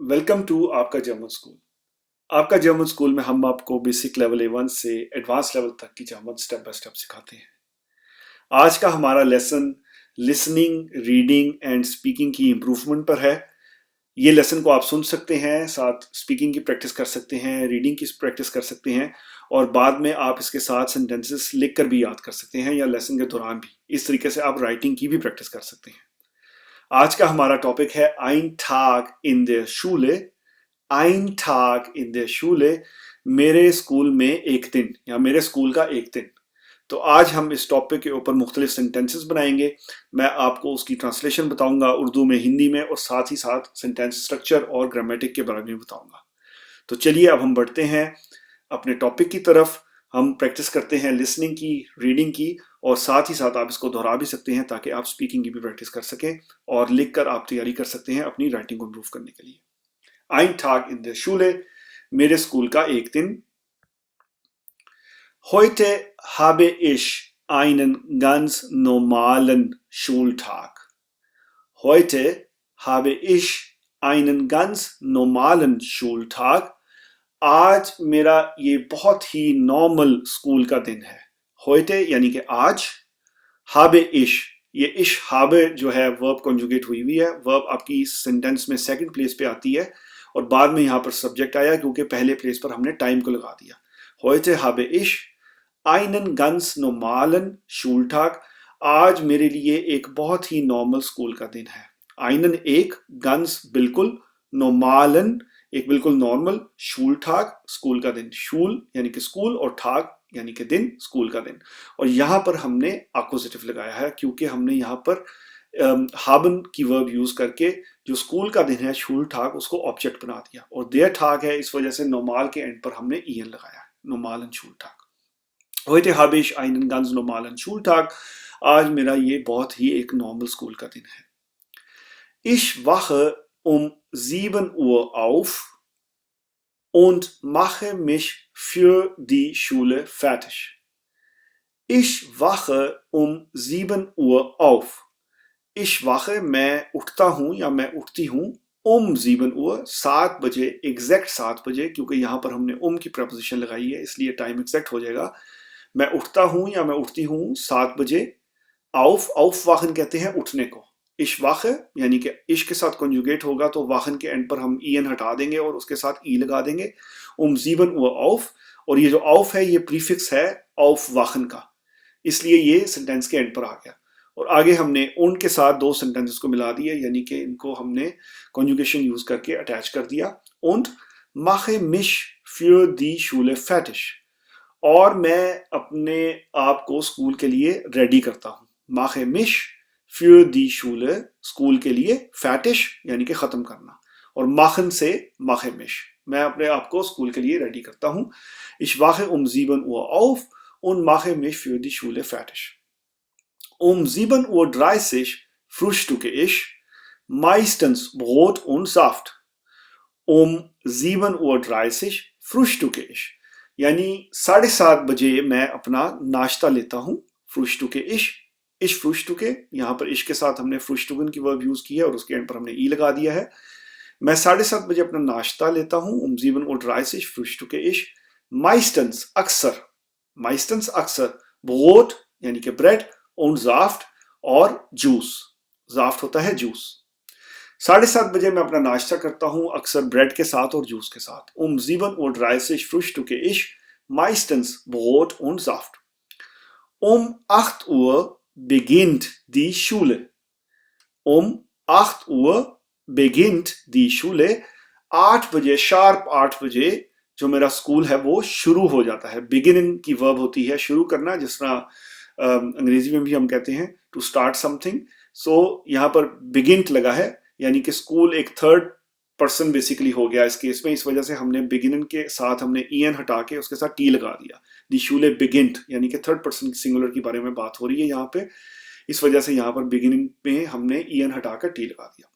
Welcome to आपका German school. आपका German school में हम आपको बेसिक लेवल A1 से एडवांस लेवल तक की जर्मन स्टेप बाय स्टेप सिखाते हैं। आज का हमारा lesson listening, reading and speaking की इम्प्रूवमेंट पर है। ये लेसन को आप सुन सकते हैं, साथ स्पीकिंग की प्रैक्टिस कर सकते हैं, रीडिंग की प्रैक्टिस कर सकते हैं और बाद में आप इसके साथ सेंटेंसेस लिख कर भी याद कर सकते हैं या लेसन के दौरान भी। इस तरीके से आप राइटिंग की भी प्रैक्टिस कर सकते हैं। आज का हमारा टॉपिक है ein Tag in der Schule। ein Tag in der Schule, मेरे स्कूल में एक दिन या मेरे स्कूल का एक दिन। तो आज हम इस टॉपिक के ऊपर मुख्तलिफ सेंटेंसेस बनाएंगे। मैं आपको उसकी ट्रांसलेशन बताऊंगा उर्दू में, हिंदी में, और साथ ही साथ सेंटेंस स्ट्रक्चर और ग्रामेटिक के बारे में बताऊंगा। तो चलिए अब हम बढ़ते हैं अपने टॉपिक की तरफ। हम प्रैक्टिस करते हैं लिसनिंग की, रीडिंग की, और साथ ही साथ आप इसको दोहरा भी सकते हैं ताकि आप स्पीकिंग की भी प्रैक्टिस कर सकें और लिख कर आप तैयारी कर सकते हैं अपनी राइटिंग को इम्प्रूव करने के लिए। ein Tag in der Schule, मेरे स्कूल का एक दिन। Heute habe ich einen ganz normalen Schultag. Heute habe ich einen ganz normalen Schultag. आज मेरा ये बहुत ही नॉर्मल स्कूल का दिन है। heute यानी कि आज, habe ich, ये इश habe जो है वर्ब कॉन्जुगेट हुई हुई है। वर्ब आपकी सेंटेंस में सेकंड प्लेस पे आती है और बाद में यहाँ पर सब्जेक्ट आया क्योंकि पहले प्लेस पर हमने टाइम को लगा दिया। heute habe ich einen ganz normalen Schultag। आज मेरे लिए एक बहुत ही नॉर्मल स्कूल का दिन है। einen एक, ganz बिल्कुल, normalen एक बिल्कुल नॉर्मल, Schultag स्कूल का दिन, Schul यानी कि स्कूल और Tag यानी कि दिन, स्कूल का दिन। और यहाँ पर हमने अपोजिटिव लगाया है क्योंकि हमने यहाँ पर haben की वर्ब यूज करके जो स्कूल का दिन है Schultag उसको ऑब्जेक्ट बना दिया और der Tag है, इस वजह से नॉर्मल के एंड पर हमने en लगाया है, normalen Schultag। Heute habe ich einen ganz normalen Schultag। आज मेरा ये बहुत ही एक नॉर्मल स्कूल का दिन है। Ich wache um 7 Uhr auf und mache mich für die Schule fertig। Ich wache um 7 Uhr auf। Ich wache, मैं उठता हूँ या मैं उठती हूँ, um 7 Uhr 7 बजे, एग्जैक्ट 7 बजे, क्योंकि यहाँ पर हमने की प्रपोजिशन लगाई है इसलिए टाइम एग्जैक्ट हो जाएगा। मैं उठता हूँ या मैं उठती हूँ 7 बजे। aufwachen कहते हैं उठने को। ich wache यानी कि इश के साथ कॉन्जुगेट होगा तो वाहन के एंड पर हम en हटा देंगे और उसके साथ ई लगा देंगे। 7 Uhr auf, और ये जो auf है ये प्रीफिक्स है aufwachen का, इसलिए ये सेंटेंस के एंड पर आ गया। और आगे हमने उन के साथ दो सेंटेंसेस को मिला दिया, यानी कि इनको हमने कॉन्जुगेशन यूज करके अटैच कर दिया। und mache mich für die Schule fertig, और मैं अपने आप को स्कूल के लिए रेडी करता हूँ। mache mich für die Schule school के लिए, fertig यानी कि खत्म करना, और machen से mache mich, मैं अपने आप को स्कूल के लिए रेडी करता हूँ। ich wache um 7 Uhr auf und mache mich für die Schule fertig। Um 7:30 Uhr frühstücke ich, meistens Brot und Saft। Um 7:30 Uhr frühstücke ich, यानी 7:30 बजे मैं अपना नाश्ता लेता हूँ। frühstücke ich frühstücke, यहाँ पर इश के साथ हमने frühstücken की वर्ब यूज की है और उसके एंड पर हमने ई लगा दिया है। मैं 7:30 बजे अपना नाश्ता लेता हूँ। um 7:30 Uhr frühstücke ich, meistens अक्सर, meistens अक्सर, Brot यानी कि ब्रेड, und Saft और जूस, जाफ्ट होता है जूस। 7:30 बजे मैं अपना नाश्ता करता हूँ अक्सर ब्रेड के साथ और जूस के साथ। um 7:30 Uhr frühstücke ich, meistens Brot und Saft। Um 8 Uhr beginnt die Schule। um 8 Uhr beginnt die Schule, 8 बजे, शार्प 8 बजे जो मेरा स्कूल है वो शुरू हो जाता है। बिगिनिंग की वर्ब होती है शुरू करना, जिस तरह अंग्रेजी में भी हम कहते हैं टू स्टार्ट समथिंग। सो यहाँ पर बिगिंट लगा है, यानी कि स्कूल एक थर्ड पर्सन बेसिकली हो गया इस केस में, इस वजह से हमने बिगिनिंग के साथ हमने en हटा के उसके साथ टी लगा दिया। दी शूले बिगिंट यानी कि थर्ड पर्सन सिंगुलर के बारे में बात हो रही है यहाँ पे, इस वजह से यहाँ पर बिगिनिंग में हमने en हटाकर टी लगा दिया।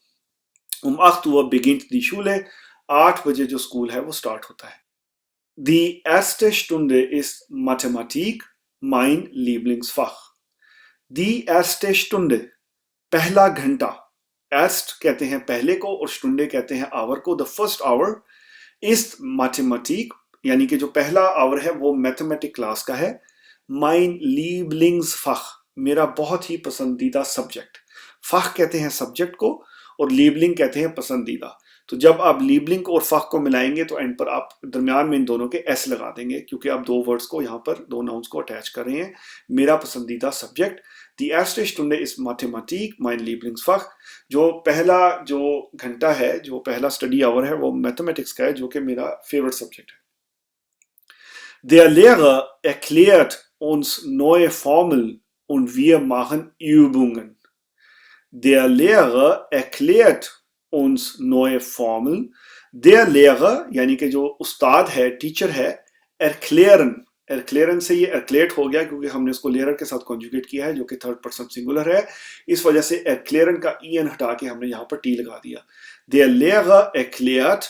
um 8 Uhr beginnt die Schule, 8 बजे जो स्कूल है वो स्टार्ट होता है। Die erste Stunde ist Mathematik, mein Lieblingsfach। Die erste Stunde, पहला घंटा, एस्ट कहते हैं पहले को और स्टुंडे कहते हैं आवर को। द फर्स्ट आवर इस मैथमेटिक, यानी कि जो पहला आवर है वो मैथमेटिक क्लास का है। माइन लीबलिंग्स फख, मेरा बहुत ही पसंदीदा सब्जेक्ट। फख कहते हैं सब्जेक्ट को और लीबलिंग कहते हैं पसंदीदा। तो जब आप लीबलिंग और फख को मिलाएंगे तो एंड पर आप दरमियान में इन दोनों के एस लगा देंगे, क्योंकि आप दो वर्ड्स को यहाँ पर, दो नाउन्स को अटैच कर रहे हैं। मेरा पसंदीदा सब्जेक्ट, दी एर्स्टे स्टुंडे इस मैथमेटिक माइन लीबलिंग्सफach। जो पहला जो घंटा है, जो पहला स्टडी आवर है वो मैथमेटिक्स का है, जो कि मेरा फेवरेट सब्जेक्ट है। Der Lehrer erklärt uns neue Formeln und wir machen Übungen. Der Lehrer erklärt uns neue Formeln. Der Lehrer यानी कि जो उस्ताद है, टीचर है, erklären, erklären से ये erklärt हो गया क्योंकि हमने इसको लेयर के साथ कॉन्जुगेट किया है, जो कि थर्ड पर्सन सिंगुलर है। इस वजह से erklären का en हटा के हमने यहाँ पर t लगा दिया। Der Lehrer erklärt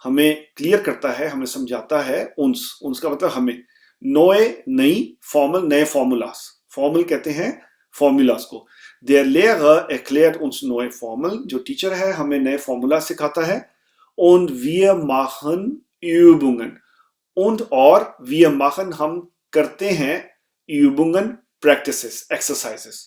हमें क्लियर करता है, हमें समझाता है। uns का मतलब हमें। नोए नई, फॉर्मल नए फॉर्मूलास, फॉर्मल कहते हैं फॉर्मूलास को। Der Lehrer erklärt uns neue Formeln, जो टीचर है हमें नए फॉर्मूला सिखाता है। Und wir machen Übungen, und और wir machen हम करते हैं, Übungen practices exercises,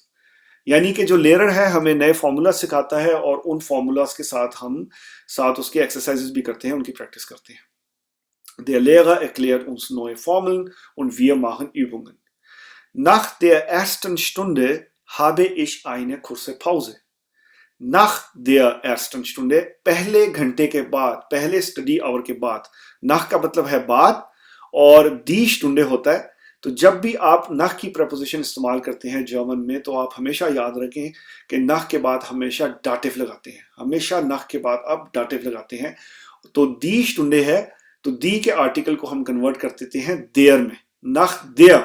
यानी कि जो लेयर है हमें नए फॉर्मूला सिखाता है और उन फॉर्मूलास के साथ हम साथ उसके एक्सरसाइजेस भी करते हैं, उनकी प्रैक्टिस करते हैं। Der Lehrer erklärt uns neue Formeln und wir machen Übungen. Nach der ersten Stunde habe ich eine kurze Pause. Nach der ersten Stunde, पहले घंटे के बाद, पहले स्टडी आवर के बाद। nach का मतलब है बाद और die Stunde होता है। तो जब भी आप nach की प्रपोजिशन इस्तेमाल करते हैं जर्मन में, तो आप हमेशा याद रखें कि nach के बाद हमेशा डाटिव लगाते हैं। हमेशा nach के बाद आप डाटिव लगाते हैं। तो die Stunde है, तो दी के आर्टिकल को हम कन्वर्ट कर देते हैं देयर में। nach der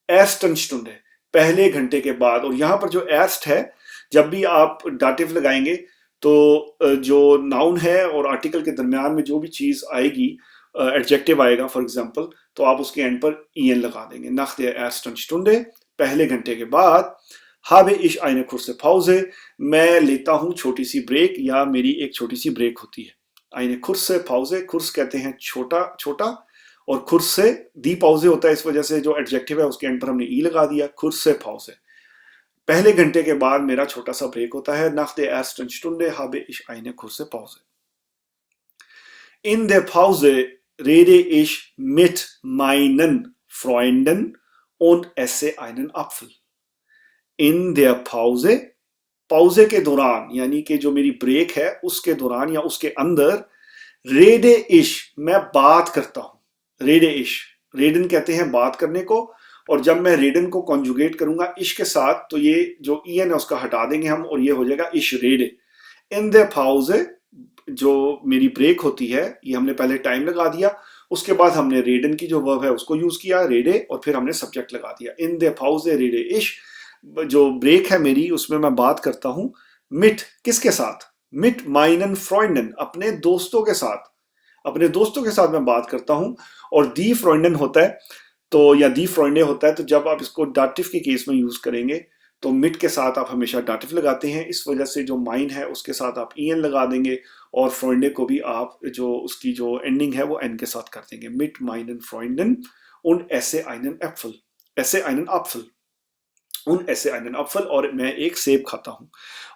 ersten Stunde, पहले घंटे के बाद। और यहाँ पर जो एस्ट है, जब भी आप डाटिव लगाएंगे तो जो नाउन है और आर्टिकल के दरमियान में जो भी चीज आएगी, एडजेक्टिव आएगा फॉर एग्जांपल, तो आप उसके एंड पर en लगा देंगे। nach der ersten Stunde, पहले घंटे के बाद। habe ich eine kurze Pause, मैं लेता हूँ छोटी सी ब्रेक, या मेरी एक छोटी सी ब्रेक होती है। eine kurze Pause, कुर्स कहते हैं छोटा छोटा, और कुर्स से दी पाउजे होता है, इस वजह से जो एडजेक्टिव है उसके एंड पर हमने ई लगा दिया। kurze Pause, पहले घंटे के बाद मेरा छोटा सा ब्रेक होता है। nach der ersten Stunde habe ich eine kurze Pause. In der Pause rede ich mit meinen Freunden und esse einen Apfel. In der Pause, पाउजे के दौरान, यानी कि जो मेरी ब्रेक है उसके दौरान या उसके अंदर, रेडे इश, मैं बात करता हूं। रेडे इश, रेडन कहते हैं बात करने को, और जब मैं रेडन को कॉन्जुगेट करूंगा इश के साथ, तो ये जो ई है उसका हटा देंगे हम और ये हो जाएगा इश रेडे। इन द पाउजे, जो मेरी ब्रेक होती है, ये हमने पहले टाइम लगा दिया, उसके बाद हमने रेडन की जो वर्ब है उसको यूज किया रेडे, और फिर हमने सब्जेक्ट लगा दिया। इन द पाउजे रेडे इश, जो ब्रेक है मेरी उसमें मैं बात करता हूं। मिट किसके साथ? मिट माइनन फ्रॉइंडन, अपने दोस्तों के साथ, अपने दोस्तों के साथ मैं बात करता हूं। और दी फ्रॉइंडन होता है तो, या दी फ्रॉइंडे होता है, तो जब आप इसको डाटिव के केस में यूज करेंगे तो मिट के साथ आप हमेशा डाटिव लगाते हैं। इस वजह से जो माइन है उसके साथ आप en लगा देंगे, और फ्रॉइंडे को भी आप जो उसकी जो एंडिंग है वो n के साथ कर देंगे। मिट माइनन फ्रॉइंडन und esse einen Apfel, esse einen Apfel, उन ऐसे einen Apfel, और मैं एक सेब खाता हूं।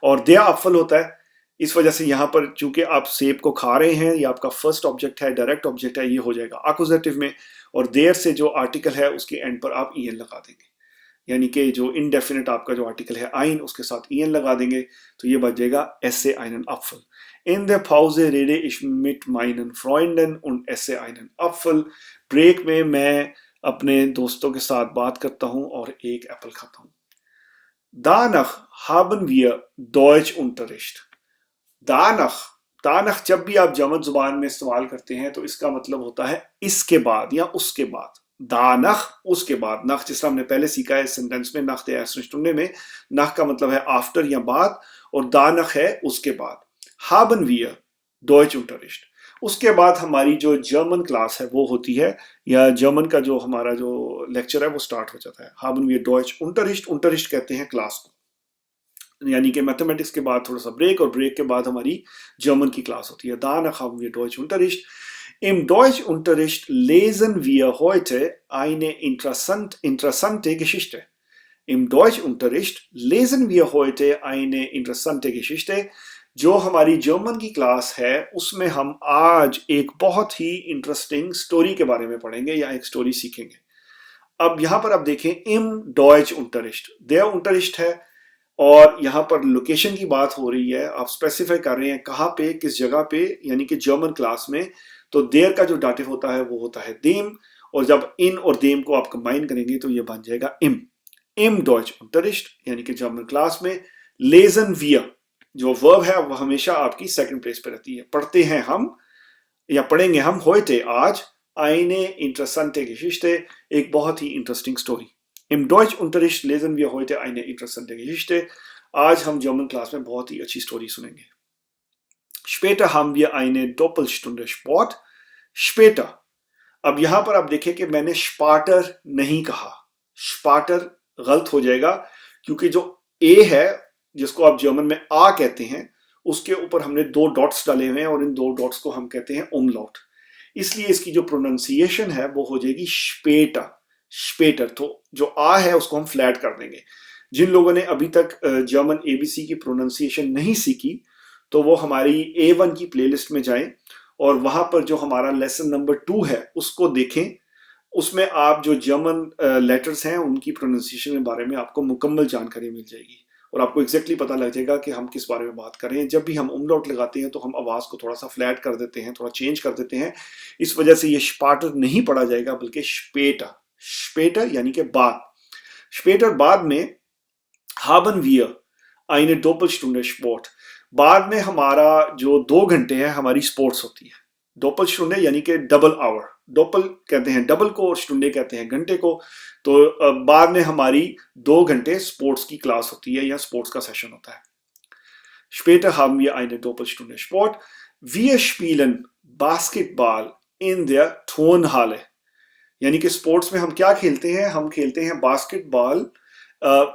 और der Apfel होता है, इस वजह से यहाँ पर चूंकि आप सेब को खा रहे हैं, ये आपका फर्स्ट ऑब्जेक्ट है, डायरेक्ट ऑब्जेक्ट है, ये हो जाएगा अक्यूजेटिव में। और देयर से जो आर्टिकल है उसके एंड पर आप en लगा देंगे, यानी कि जो इनडेफिनेट आपका जो आर्टिकल है ein, उसके साथ en लगा देंगे, तो ये बच जाएगा esse einen Apfel. In der Pause rede ich mit meinen Freunden und esse einen Apfel. Break में मैं अपने दोस्तों के साथ बात करता हूं और एक एप्पल खाता हूं। Danach haben wir Deutschunterricht. Danach, danach जब भी आप जर्मन जुबान में इस्तेमाल करते हैं तो इसका मतलब होता है इसके बाद या उसके बाद। Danach, उसके बाद। nach जिस हमने पहले सीखा है सेंटेंस में, nach der ersten Stunde में, nach का मतलब है आफ्टर या बाद, और danach है उसके बाद। Haben wir Deutschunterricht, उसके बाद हमारी जो जर्मन क्लास है वो होती है, या जर्मन का जो हमारा जो लेक्चर है वो स्टार्ट हो जाता है। Haben wir Deutschunterricht, Unterricht कहते हैं क्लास को। यानी कि मैथमेटिक्स के बाद थोड़ा सा ब्रेक, और ब्रेक के बाद हमारी जर्मन की क्लास होती है. Danach haben wir Deutschunterricht. Im Deutschunterricht lesen wir heute eine interessante Geschichte. Im Deutschunterricht lesen wir heute eine interessante Geschichte. जो हमारी जर्मन की क्लास है उसमें हम आज एक बहुत ही इंटरेस्टिंग स्टोरी के बारे में पढ़ेंगे या एक स्टोरी सीखेंगे. अब यहां पर आप देखें, इम डॉयच unterricht, der unterricht है, और यहां पर लोकेशन की बात हो रही है. आप स्पेसिफाई कर रहे हैं कहां पे, किस जगह पे, यानी कि जर्मन क्लास में. तो देर का जो डाटिव होता है वो होता है देम, और जब इन और देम को आप कंबाइन करेंगे तो ये बन जाएगा इम. इम डॉयच unterricht यानी कि जर्मन क्लास में. लेजन वियर जो वर्ब है वो हमेशा आपकी सेकंड प्लेस पे रहती है. पढ़ते हैं हम या पढ़ेंगे हम heute आज eine interessante Geschichte, एक बहुत ही interesting story. Im Deutschunterricht lesen wir heute eine interessante Geschichte. आज हम जर्मन क्लास में बहुत ही अच्छी स्टोरी सुनेंगे. Später haben wir eine Doppelstunde Sport. Später. अब यहां पर आप देखें कि मैंने स्पार्टर नहीं कहा. स्पार्टर गलत हो जाएगा क्योंकि जो ए है जिसको आप जर्मन में आ कहते हैं उसके ऊपर हमने दो डॉट्स डाले हुए हैं, और इन दो डॉट्स को हम कहते हैं umlaut. इसलिए इसकी जो प्रोनाउंसिएशन है वो हो जाएगी स्पेटा. स्पेटर. तो जो आ है उसको हम फ्लैट कर देंगे. जिन लोगों ने अभी तक जर्मन एबीसी की प्रोनाउंसिएशन नहीं सीखी तो वो हमारी A1 की प्लेलिस्ट में जाएं और वहां पर जो हमारा लेसन नंबर 2 है उसको देखें. उसमें आप जो जर्मन लेटर्स हैं उनकी प्रोनाउंसिएशन के बारे में आपको मुकम्मल जानकारी मिल जाएगी, और आपको एग्जैक्टली पता लग जाएगा कि हम किस बारे में बात कर रहे हैं. जब भी हम umlaut लगाते हैं तो हम आवाज को थोड़ा सा फ्लैट कर देते हैं, थोड़ा चेंज कर देते हैं. इस वजह से ये स्पार्टर नहीं पढ़ा जाएगा बल्कि स्पेटर. स्पेटर यानी कि बाद. स्पेटर बाद में haben wir eine Doppelstunde Sport. बाद में हमारा जो 2 घंटे है हमारी स्पोर्ट्स होती है. Doppelstunde यानी कि डबल आवर. डोपल कहते हैं डबल को और स्टुंडे कहते हैं घंटे को. तो बाद में हमारी 2 घंटे स्पोर्ट्स की क्लास होती है या स्पोर्ट्स का सेशन होता है. Später haben wir eine Doppelstunde Sport. Wir spielen Basketball in der Turnhalle. यानी कि स्पोर्ट्स में हम क्या खेलते हैं, हम खेलते हैं बास्केटबॉल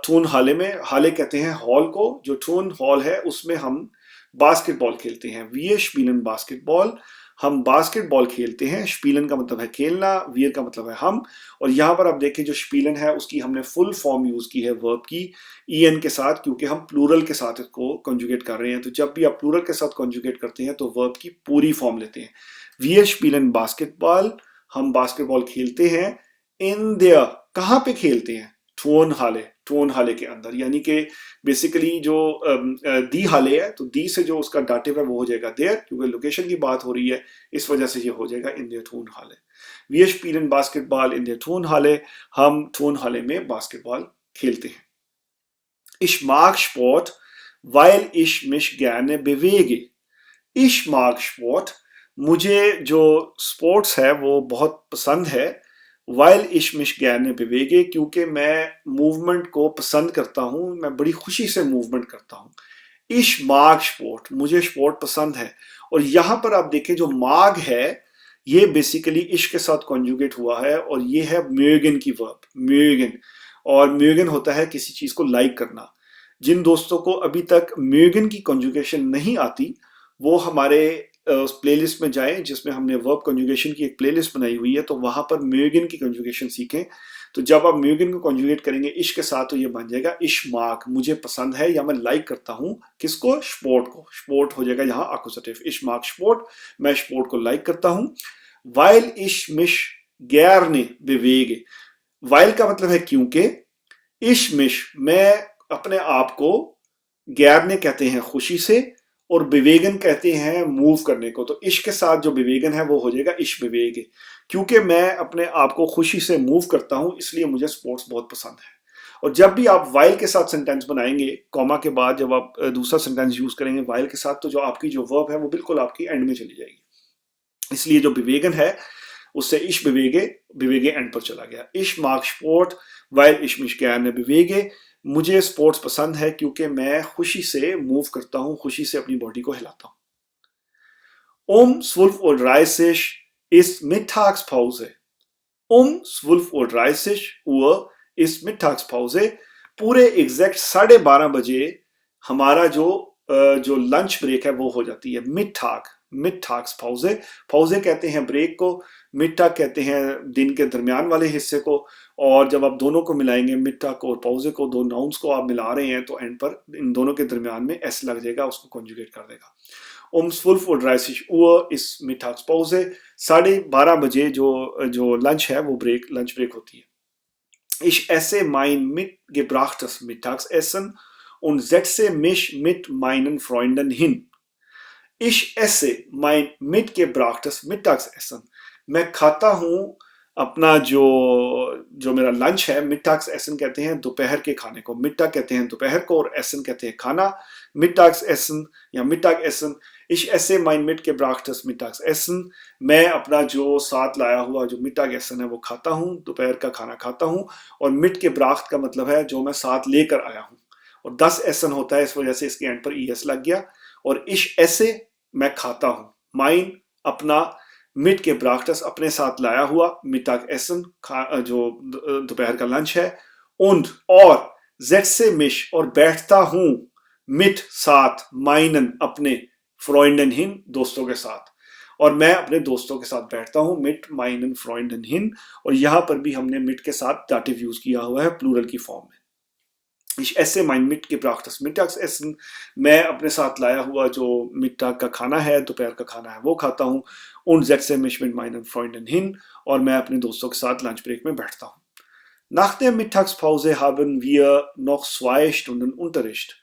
टून हाले में. हाले कहते हैं हॉल को. जो टून हॉल है उसमें हम बास्केटबॉल खेलते हैं. Wir spielen Basketball. हम बास्केटबॉल खेलते हैं. स्पीलन का मतलब है खेलना, वियर का मतलब है हम. और यहां पर आप देखें जो स्पीलन है उसकी हमने फुल फॉर्म यूज की है वर्ब की en के साथ, क्योंकि हम प्लूरल के साथ इसको कॉन्जुगेट कर रहे हैं. तो जब भी आप प्लूरल के साथ कॉन्जुगेट करते हैं तो वर्ब की पूरी फॉर्म लेते हैं. Wir spielen Basketball. हम बास्केटबॉल खेलते हैं. इन der कहां पे खेलते हैं, टोन हाले. टोन हाले के अंदर, यानी कि बेसिकली जो दी हाले है तो दी से जो उसका डाटिव है वो हो जाएगा देयर, क्योंकि लोकेशन की बात हो रही है इस वजह से ये हो जाएगा इन der टोन हाले. Wir spielen Basketball in der Turnhalle. हम टोन हाले में बास्केटबॉल खेलते हैं. Ich mag Sport, weil ich mich gerne bewege. Ich mag Sport. मुझे जो स्पोर्ट्स है वो बहुत पसंद है. Weil ich mich gerne bewege, क्योंकि मैं मूवमेंट को पसंद करता हूं, मैं बड़ी खुशी से मूवमेंट करता हूं. Ich mag Sport. मुझे स्पोर्ट पसंद है. और यहां पर आप देखें जो माग है ये बेसिकली इश के साथ कॉन्जुगेट हुआ है, और ये है म्यूगन की वर्ब. म्यूगन. और म्यूगन होता है किसी चीज को लाइक करना. जिन दोस्तों को अभी तक म्यूगन की कॉन्जुगेशन नहीं आती वो हमारे उस प्लेलिस्ट में जाएं जिसमें हमने वर्ब कॉन्जुगेशन की एक प्लेलिस्ट बनाई हुई है, तो वहां पर म्यूगन की कॉन्जुगेशन सीखें. तो जब आप म्यूगन को कॉन्जुगेट करेंगे इश के साथ तो ये बन जाएगा इश मार्क. मुझे पसंद है या मैं लाइक करता हूं किसको, स्पोर्ट को. स्पोर्ट हो जाएगा यहाँ अक्यूजेटिव. इश मार्क स्पोर्ट. मैं स्पोर्ट को लाइक करता हूं. Weil ich mich gerne bewege. Weil का मतलब है क्योंकि. Ich mich मैं अपने आप को. gerne कहते हैं खुशी से, और विवेगन कहते हैं मूव करने को. तो इश के साथ जो विवेगन है वो हो जाएगा इश विवेगे. क्योंकि मैं अपने आप को खुशी से मूव करता हूं इसलिए मुझे स्पोर्ट्स बहुत पसंद है. और जब भी आप वाइल के साथ सेंटेंस बनाएंगे कॉमा के बाद जब आप दूसरा सेंटेंस यूज करेंगे वाइल के साथ, तो जो आपकी जो वर्ब है वो बिल्कुल आपकी एंड में चली जाएगी. इसलिए जो विवेगन है उससे इश विवेगे, विवेगे एंड पर चला गया. इश मार्क स्पोर्ट वाइल इश मिश gerne bewege. मुझे स्पोर्ट्स पसंद है क्योंकि मैं खुशी से मूव करता हूं, खुशी से अपनी बॉडी को हिलाता हूं. Um 12:30 Uhr ist Mittagspause. Um 12:30 Uhr ist Mittagspause. पूरे एग्जैक्ट 12:30 बजे हमारा जो लंच ब्रेक है वो हो जाती है मिड टास्क। पौजे कहते हैं ब्रेक को, मिड-टाक कहते हैं दिन के दरमियान वाले हिस्से को। और जब आप दोनों को मिलाएंगे, मिड-टाक और पौजे को, दो नाउन्स को आप मिला रहे हैं, तो एंड पर इन दोनों के दरमियान में एस लग जाएगा, उसको कॉन्जुगेट कर देगा। 12:30 Uhr ist Mittagspause। 12:30 बजे जो लंच है वो लंच ब्रेक होती है। Ich esse mein mitgebrachtes Mittagessen und setze mich mit meinen Freunden hin। Ich esse mein mitgebrachtes Mittagessen। मैं खाता हूँ अपना जो जो मेरा लंच है। मिटाक्स कहते हैं दोपहर के खाने को, मिटाक कहते हैं दोपहर को, और एसन कहते हैं खाना। मिटाक्स या मिटाक एसन। Ich esse mein mitgebrachtes Mittagessen। मैं अपना जो साथ लाया हुआ जो मिटागेसन है वो खाता हूँ, दोपहर का खाना खाता हूँ। और mitgebracht का मतलब है जो मैं साथ लेकर आया हूँ। और 10 एसन होता है, इस वजह से इसके एंड पर es लग गया। और ich esse मैं खाता हूँ, mein अपना, mitgebrachtes अपने साथ लाया हुआ, Mittagessen जो दोपहर का लंच है, und और setze mich और बैठता हूँ, mit साथ, meinen अपने, Freunden hin दोस्तों के साथ। और मैं अपने दोस्तों के साथ बैठता हूँ, mit meinen Freunden hin। और यहां पर भी हमने mit के साथ दाटिव यूज किया हुआ है प्लूरल की फॉर्म में। Ich esse mein mitgebrachtes Mittagessen। मैं अपने साथ लाया हुआ जो मिट्टाग का खाना है, दोपहर का खाना है, वो खाता हूँ। Und setze mich mit meinen Freunden hin। और मैं अपने दोस्तों के साथ लंच ब्रेक में बैठता हूँ। Nach der Mittagspause haben wir noch 2 Stunden Unterricht।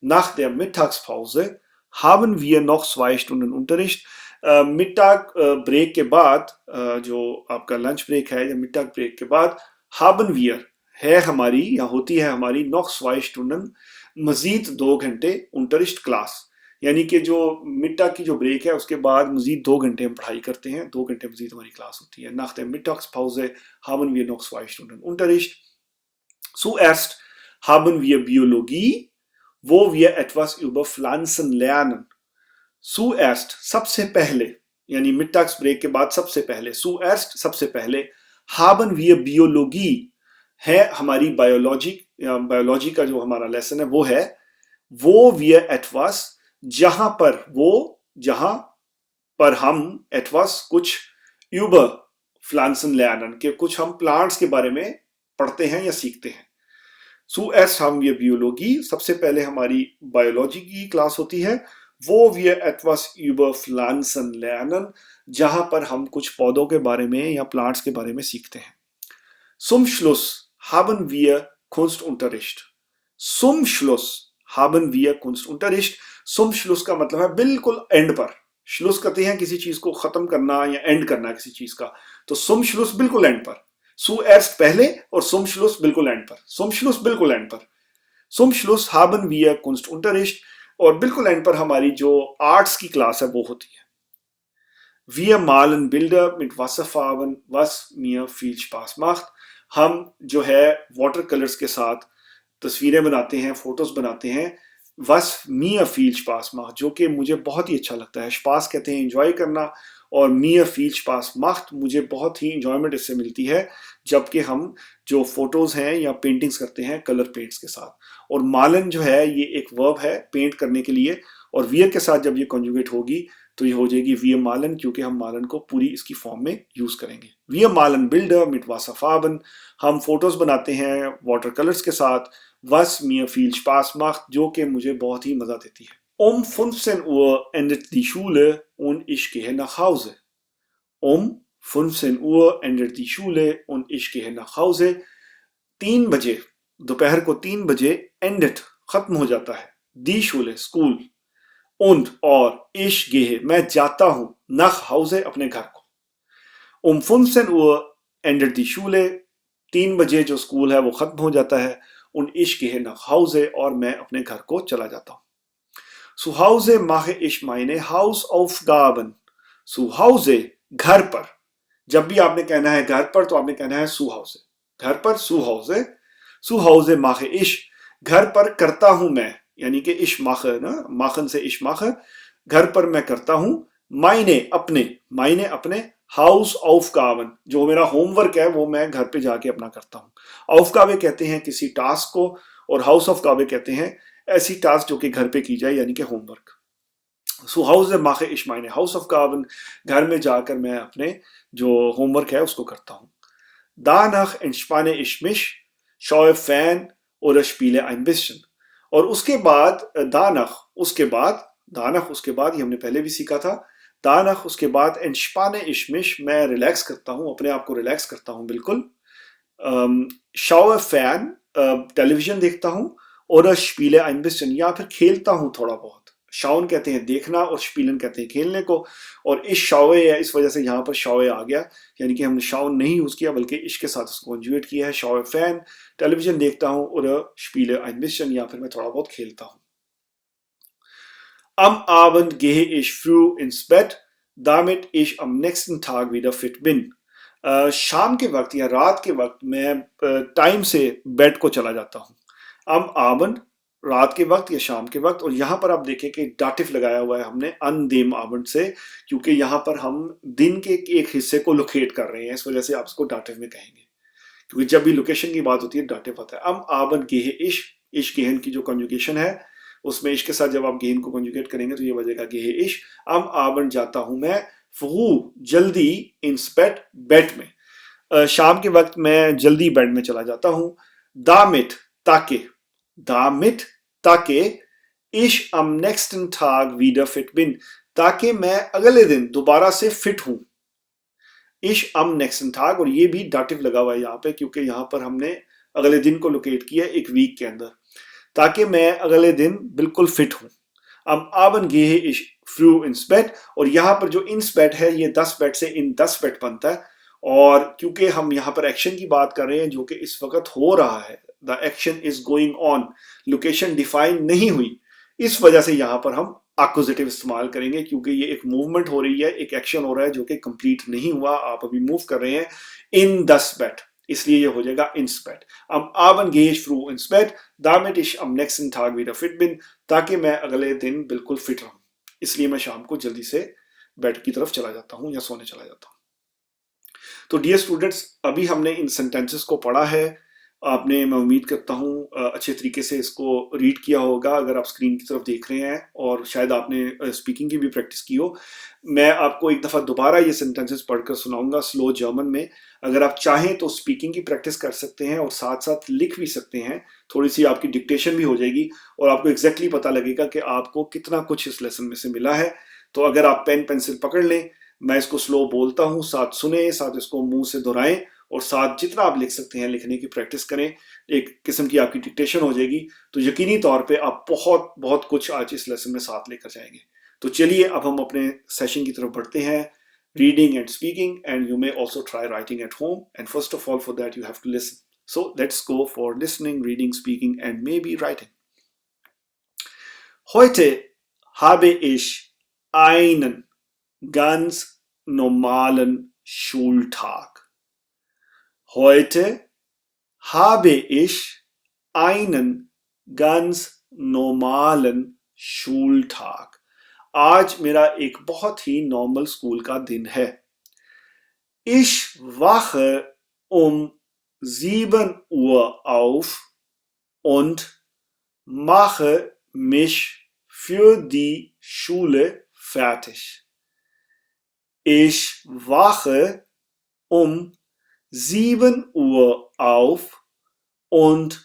Nach der Mittagspause haben wir noch 2 Stunden Unterricht। मिट्टाग break के बाद, जो आपका लंच ब्रेक है या मिट्टाग ब्रेक के बाद, haben wir है हमारी या होती है हमारी, noch 2 Stunden मजीद 2 घंटे Unterricht क्लास। यानी कि जो मिट्टाग की जो ब्रेक है उसके बाद मजीद 2 घंटे हम पढ़ाई करते हैं, 2 घंटे मजीद हमारी क्लास होती है। Nach der Mittagspause haben wir noch 2 Stunden Unterricht। Zuerst haben wir Biologie, wo wir etwas über Pflanzen lernen। Zuerst सबसे पहले, यानी मिट्टाग ब्रेक के बाद सबसे पहले, Zuerst सबसे पहले, haben wir Biologie है हमारी बायोलॉजी का जो हमारा लेसन है वो है, वो wir etwas जहां पर हम etwas कुछ, über Pflanzen lernen के कुछ हम प्लांट्स के बारे में पढ़ते हैं या सीखते हैं। Zuerst haben wir Biologie, सबसे पहले हमारी बायोलॉजी की क्लास होती है। वो wir etwas über Pflanzen lernen, जहां पर हम कुछ पौधों के बारे में या प्लांट्स के बारे में सीखते हैं। Zum Schluss haben wir Kunstunterricht। Zum Schluss haben wir Kunstunterricht। Zum Schluss का मतलब है बिल्कुल एंड पर। Schluss कहते हैं किसी चीज को खत्म करना या एंड करना किसी चीज का, तो Zum Schluss बिल्कुल एंड पर। Zuerst पहले और Zum Schluss बिल्कुल एंड पर। Zum Schluss बिल्कुल एंड पर। Zum Schluss haben wir Kunstunterricht। और बिल्कुल एंड पर हमारी जो आर्ट्स की क्लास है वो होती है। Wir malen Bilder mit Wasserfarben, was mir viel Spaß macht। हम जो है वाटर कलर्स के साथ तस्वीरें बनाते हैं, फोटोज बनाते हैं। was mir viel Spaß macht, जो कि मुझे बहुत ही अच्छा लगता है। स्पास कहते हैं एंजॉय करना, और mir viel Spaß macht मुझे बहुत ही इंजॉयमेंट इससे मिलती है जबकि हम जो फोटोज हैं या पेंटिंग्स करते हैं कलर पेंट्स के साथ। और मालन जो है ये एक वर्ब है पेंट करने के लिए, और वियर के साथ जब ये कॉन्जुगेट होगी तो ये हो जाएगी wir malen, क्योंकि हम मालन को पूरी इसकी फॉर्म में यूज करेंगे। Wir malen Bilder mit Wasserfarben। हम फोटोज बनाते हैं वाटर कलर्स के साथ। was mir viel Spaß macht, जो कि मुझे बहुत ही मजा देती है। Um 15 Uhr endet die Schule und ich gehe nach Hause। Um 15 Uhr endet die Schule und ich gehe nach Hause। 3 बजे, दोपहर को 3 बजे, endet खत्म हो जाता है, die Schule स्कूल, und और ich gehe मैं जाता हूं, nach Hause अपने घर को। Um 15 Uhr endet die Schule, 3 बजे जो स्कूल है वो खत्म हो जाता है, und ich gehe nach Hause और मैं अपने घर को चला जाता हूं। Zu Hause mache ich meine Hausaufgaben। Zu Hause घर पर, जब भी आपने कहना है घर पर तो आपने कहना है zu Hause, घर पर zu Hause। Zu Hause mache ich घर पर करता हूं मैं, यानी कि ich mache ना, machen से ich mache, घर पर मैं करता हूं, meine अपने, Hausaufgaben जो मेरा होमवर्क है वो मैं घर पे जाके अपना करता हूं। Aufgabe कहते हैं किसी टास्क को, और Hausaufgabe कहते हैं ऐसी टास्क जो कि घर पे की जाए, यानी कि होमवर्क। सो house mache ich meine Hausaufgaben, घर में जाकर मैं अपने जो होमवर्क है उसको करता हूँ। Danach entspanne ich mich, schaue Fern oder spiele ein bisschen। और उसके बाद danach उसके बाद ये हमने पहले भी सीखा था। danach उसके बाद entspanne ich mich, मैं रिलैक्स करता हूँ, अपने आप को रिलैक्स करता हूँ बिल्कुल। schaue fern, टेलीविजन देखता हूँ, oder spiele ein bisschen, या फिर खेलता हूँ थोड़ा बहुत। शाउन कहते हैं देखना और स्पीलन कहते हैं खेलने को, और इस शावे है इस वजह से यहाँ पर शावे आ गया, यानी कि हमने शाउन नहीं यूज किया बल्कि इश के साथ उसको कंजुगेट किया है। शावे फैन, टेलीविजन देखता हूँ, और स्पीले ein bisschen, या फिर मैं थोड़ा बहुत खेलता हूँ। Am Abend gehe ich früh ins Bett, damit ich am nächsten Tag wieder fit bin। शाम के वक्त या रात के वक्त मैं टाइम से बेड को चला जाता हूँ। am Abend रात के वक्त या शाम के वक्त, और यहाँ पर आप देखें कि डाटिव लगाया हुआ है हमने an dem Abend से, क्योंकि यहाँ पर हम दिन के एक हिस्से को लोकेट कर रहे हैं, इस वजह से आप इसको डाटिव में कहेंगे, क्योंकि जब भी लोकेशन की बात होती है डाटिव आता है। am Abend gehe ich, इश गेहन की जो कंजुगेशन है उसमें इश के साथ जब आप गेहन को कंजुगेट करेंगे तो ये बजेगा gehe ich। am Abend जाता हूं मैं फ्रू जल्दी, ins Bett बेड में। शाम के वक्त मैं जल्दी बेड में चला जाता हूं। damit ताकि ich am nächsten Tag wieder fit bin, ताकि मैं अगले दिन दोबारा से फिट हूं। ich am nächsten Tag, और ये भी डाटिव लगा हुआ है यहाँ पे, क्योंकि यहाँ पर हमने अगले दिन को लोकेट किया एक वीक के अंदर, ताकि मैं अगले दिन बिल्कुल फिट हूं। am Abend gehe ich früh ins Bett, और यहाँ पर जो ins Bett है ये 10 बेड से in 10 बेड बनता है, और क्योंकि हम यहाँ पर एक्शन की बात कर रहे हैं जो कि इस वक्त हो रहा है, the action is going on, location define नहीं हुई, इस वजह से यहाँ पर हम एक्विजिटिव इस्तेमाल करेंगे, क्योंकि ये एक मूवमेंट हो रही है, एक एक्शन हो रहा है जो कि कंप्लीट नहीं हुआ, आप अभी मूव कर रहे हैं इन 10 बेड, इसलिए ये हो जाएगा ins Bett। am Abend gehe ich früh ins Bett, damit ich am nächsten Tag wieder fit bin, ताकि मैं अगले दिन बिल्कुल फिट रहूं, इसलिए मैं शाम को जल्दी से बेड की तरफ चला जाता हूं या सोने चला जाता हूं। तो डियर स्टूडेंट्स, अभी हमने इन सेंटेंसेस को पढ़ा है, आपने, मैं उम्मीद करता हूँ अच्छे तरीके से इसको रीड किया होगा अगर आप स्क्रीन की तरफ देख रहे हैं, और शायद आपने स्पीकिंग की भी प्रैक्टिस की हो। मैं आपको एक दफ़ा दोबारा ये सेंटेंसेस पढ़कर सुनाऊंगा स्लो जर्मन में, अगर आप चाहें तो स्पीकिंग की प्रैक्टिस कर सकते हैं और साथ साथ लिख भी सकते हैं, थोड़ी सी आपकी डिक्टेशन भी हो जाएगी और आपको एग्जैक्टली पता लगेगा कि आपको कितना कुछ इस लेसन में से मिला है। तो अगर आप पेन पेंसिल पकड़ लें, मैं इसको स्लो बोलता हूँ, साथ सुने, साथ इसको मुंह से दोहराएं, और साथ जितना आप लिख सकते हैं लिखने की प्रैक्टिस करें, एक किस्म की आपकी डिक्टेशन हो जाएगी, तो यकीनी तौर पे आप बहुत बहुत कुछ आज इस लेसन में साथ लेकर जाएंगे। तो चलिए अब हम अपने सेशन की तरफ बढ़ते हैं, reading and speaking, and you may also try writing at home, and first of all for that you have to listen. So let's go for listening, reading, speaking and maybe writing. Heute habe ich einen ganz normalen Schultag. Heute habe ich einen ganz normalen Schultag. आज मेरा एक बहुत ही normal school का दिन है। Ich wache um 7 Uhr auf und mache mich für die Schule fertig. Ich wache um 7 Uhr auf und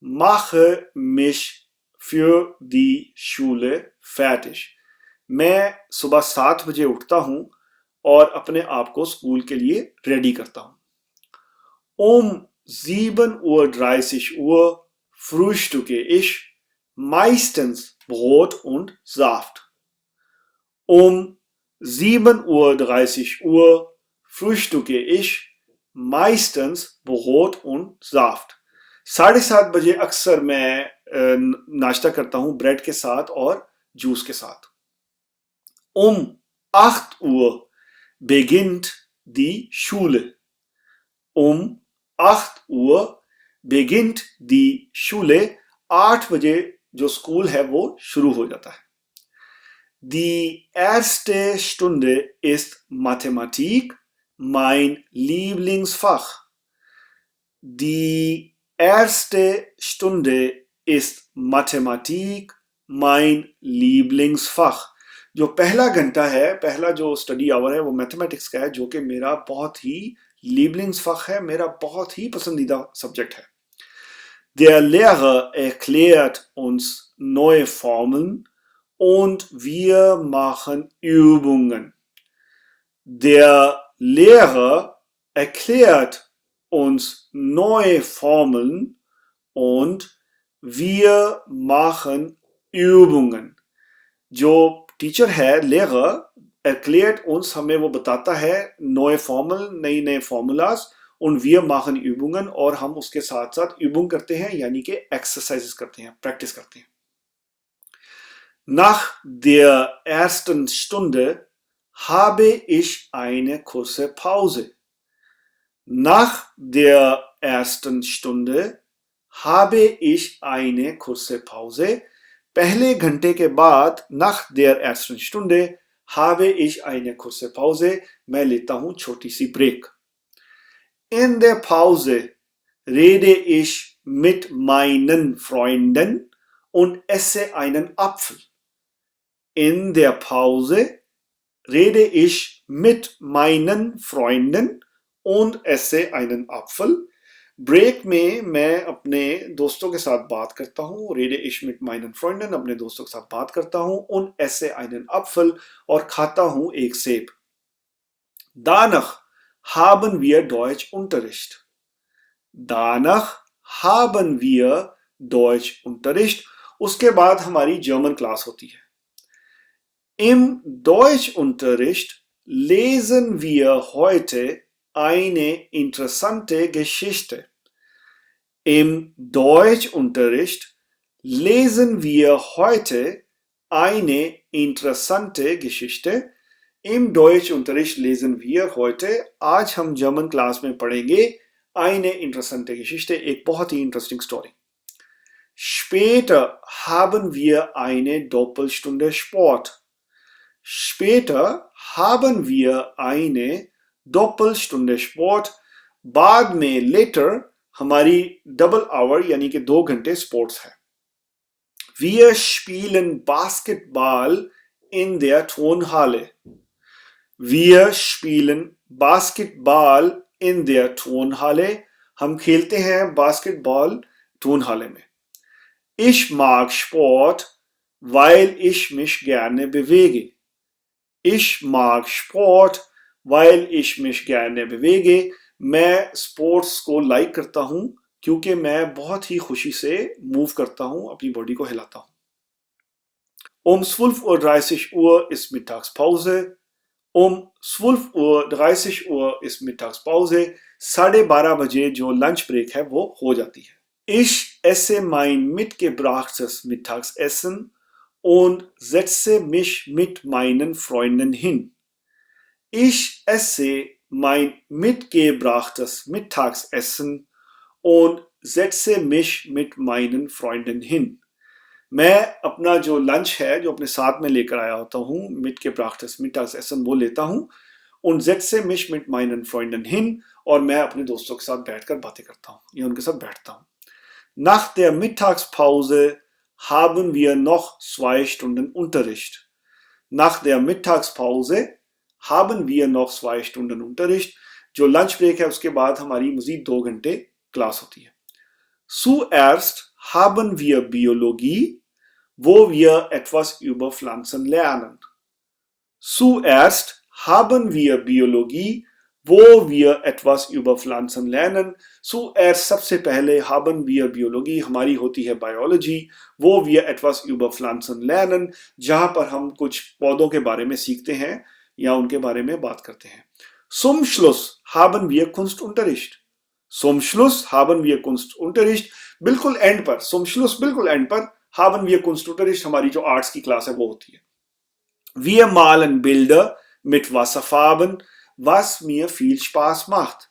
mache mich für die Schule fertig. मैं सुबह 7 बजे उठता हूं और अपने आप को स्कूल के लिए रेडी करता हूं। Um 7:30 Uhr frühstücke ich meistens Brot und Saft. Um 7:30 Uhr frühstücke ich meistens Brot und Saft. 7:30 बजे अक्सर मैं नाश्ता करता हूं ब्रेड के साथ और जूस के साथ। Um 8 Uhr beginnt die Schule. Um 8 Uhr beginnt die Schule. 8 बजे जो स्कूल है वो शुरू हो जाता है। Die erste Stunde ist Mathematik, mein Lieblingsfach. Die erste Stunde ist Mathematik mein Lieblingsfach। जो पहला घंटा है, पहला जो स्टडी आवर है वो मैथमेटिक्स का है, जो कि मेरा बहुत ही Lieblingsfach है, मेरा बहुत ही पसंदीदा सब्जेक्ट है। Der Lehrer erklärt uns neue Formeln und wir machen Übungen. Der Lehrer erklärt uns neue Formeln und wir machen Übungen. जो टीचर है, Lehrer erklärt uns, हमें वो बताता है neue Formeln, नई नए formulas, und wir machen Übungen, और हम उसके साथ साथ Übung करते हैं, यानी कि exercises करते हैं, practice करते हैं। Nach der ersten Stunde habe ich eine kurze Pause. Nach der ersten Stunde habe ich eine kurze Pause. पहले घंटे के बाद, nach der ersten Stunde habe ich eine kurze Pause, मैं लेता हूं छोटी सी break. In der Pause rede ich mit meinen Freunden und esse einen Apfel. In der Pause rede ich mit meinen Freunden und esse einen Apfel. Break में मैं अपने दोस्तों के साथ बात करता हूँ, rede ich mit meinen Freunden, अपने दोस्तों के साथ बात करता हूँ, und esse einen Apfel, और खाता हूँ एक सेब। Danach haben wir Deutschunterricht. Danach haben wir Deutschunterricht. उसके बाद हमारी जर्मन क्लास होती है। Im Deutschunterricht lesen wir heute eine interessante Geschichte. Im Deutschunterricht lesen wir heute eine interessante Geschichte. Im Deutschunterricht lesen wir heute, आज हम German class में पढ़ेंगे eine interessante Geschichte, एक बहुत ही interesting story. Später haben wir eine Doppelstunde Sport. Später haben wir eine Doppelstunde Sport. बाद में later हमारी डबल आवर यानी कि 2 घंटे स्पोर्ट्स है। Wir spielen Basketball in der Turnhalle. Wir spielen Basketball in der Turnhalle. हम खेलते हैं बास्केटबॉल टूर्नहाले में। Ich mag Sport, weil ich mich gerne bewege. Ich mag Sport, weil ich mich gerne bewege. मैं sports को like करता हूं क्योंकि मैं बहुत ही खुशी से मूव करता हूं, अपनी बॉडी को हिलाता हूं। Um 12:30 Uhr ist Mittagspause. Um 12:30 Uhr ist Mittagspause. 12:30 बजे जो लंच ब्रेक है वो हो जाती है। Ich esse mein mitgebrachtes Mittagessen und setze mich mit meinen Freunden hin. Ich esse mein mitgebrachtes Mittagessen und setze mich mit meinen Freunden hin. मैं अपना जो लंच है जो अपने साथ में लेकर आया होता हूँ, mitgebrachtes Mittagessen वो लेता हूँ, und setze mich mit meinen Freunden hin, और मैं अपने दोस्तों के साथ बैठकर बातें करता हूँ या उनके साथ बैठता हूँ। Nach der Mittagspause haben wir noch 2 Stunden Unterricht. Nach der Mittagspause haben wir noch 2 Stunden Unterricht. जो लंच ब्रेक है उसके बाद हमारी मजीद 2 घंटे क्लास होती है। Zuerst haben wir Biologie, wo wir etwas über Pflanzen lernen. Zuerst haben wir Biologie, wo wir etwas über Pflanzen lernen. Zuerst सबसे पहले haben wir Biologie, हमारी होती है Biology, wo wir etwas über Pflanzen lernen, जहां पर हम कुछ पौधों के बारे में सीखते हैं या उनके बारे में बात करते हैं। Zum Schluss haben wir Kunstunterricht. Zum Schluss haben wir Kunstunterricht. बिल्कुल एंड पर, zum Schluss बिल्कुल एंड पर, haben wir Kunstunterricht, हमारी जो आर्ट्स की क्लास है वो होती है। Wir malen Bilder mit Wasserfarben, was mir viel Spaß macht.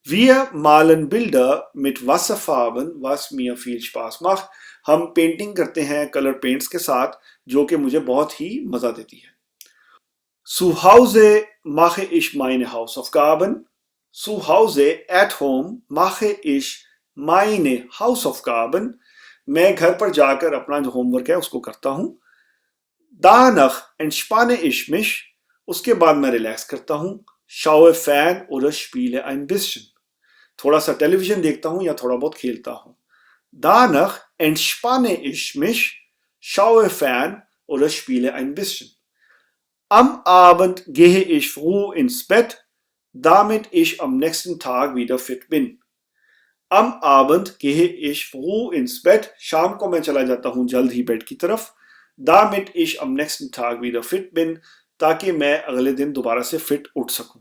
Wir malen Bilder mit Wasserfarben, was mir viel Spaß macht. हम पेंटिंग करते हैं कलर पेंट्स के साथ, जो कि मुझे बहुत ही मजा देती है। Zu Hause mache ich meine Hausaufgaben. Zu Hause, at home, mache ich meine Hausaufgaben. मैं घर पर जाकर अपना जो होमवर्क है उसको करता हूं। Danach entspanne ich mich, उसके बाद मैं रिलैक्स करता हूं। Schaue fern oder spiele ein bisschen, थोड़ा सा टेलीविजन देखता हूं या थोड़ा बहुत खेलता हूं। Danach entspanne ich mich, schaue fern oder spiele ein bisschen. Am Abend gehe ich früh ins Bett, damit ich am nächsten Tag wieder fit bin. Am Abend gehe ich früh ins Bett, शाम को मैं चला जाता हूं जल्द ही bed की तरफ। damit ich am nächsten Tag wieder fit bin, ताकि मैं अगले दिन दोबारा से फिट उठ सकूं।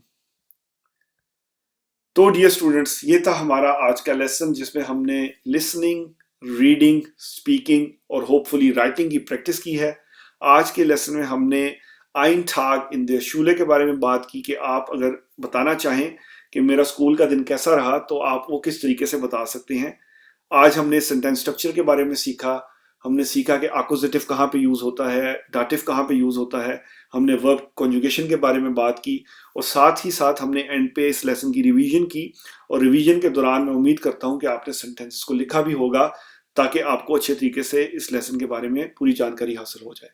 तो डियर स्टूडेंट्स, ये था हमारा आज का लेसन जिसमें हमने लिसनिंग, रीडिंग, स्पीकिंग और होपफुली राइटिंग की प्रैक्टिस की है। आज के लेसन में हमने आइन ठाग इन द शूले के बारे में बात की कि आप अगर बताना चाहें कि मेरा स्कूल का दिन कैसा रहा तो आप वो किस तरीके से बता सकते हैं। आज हमने सेंटेंस स्ट्रक्चर के बारे में सीखा। हमने सीखा कि आक्यूजेटिव कहाँ पे यूज होता है, डाटिव कहाँ पे यूज होता है। हमने वर्ब कॉन्जुगेशन के बारे में बात की और साथ ही साथ हमने एंड पे इस लेसन की रिवीजन की। और रिवीजन के दौरान मैं उम्मीद करता हूँ कि आपने सेंटेंसेस को लिखा भी होगा ताकि आपको अच्छे तरीके से इस लेसन के बारे में पूरी जानकारी हासिल हो जाए।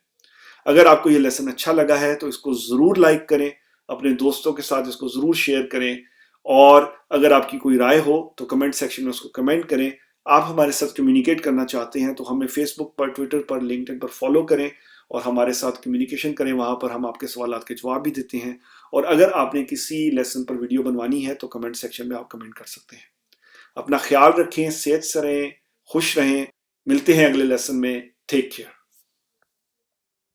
अगर आपको ये लेसन अच्छा लगा है तो इसको ज़रूर लाइक करें, अपने दोस्तों के साथ इसको ज़रूर शेयर करें और अगर आपकी कोई राय हो तो कमेंट सेक्शन में उसको कमेंट करें। आप हमारे साथ कम्युनिकेट करना चाहते हैं तो हमें फेसबुक पर, ट्विटर पर, लिंक्डइन पर फॉलो करें और हमारे साथ कम्युनिकेशन करें। वहाँ पर हम आपके सवालात के जवाब भी देते हैं। और अगर आपने किसी लेसन पर वीडियो बनवानी है तो कमेंट सेक्शन में आप कमेंट कर सकते हैं। अपना ख्याल रखें, सेहत से रहें, खुश रहें। मिलते हैं अगले लेसन में। Take care.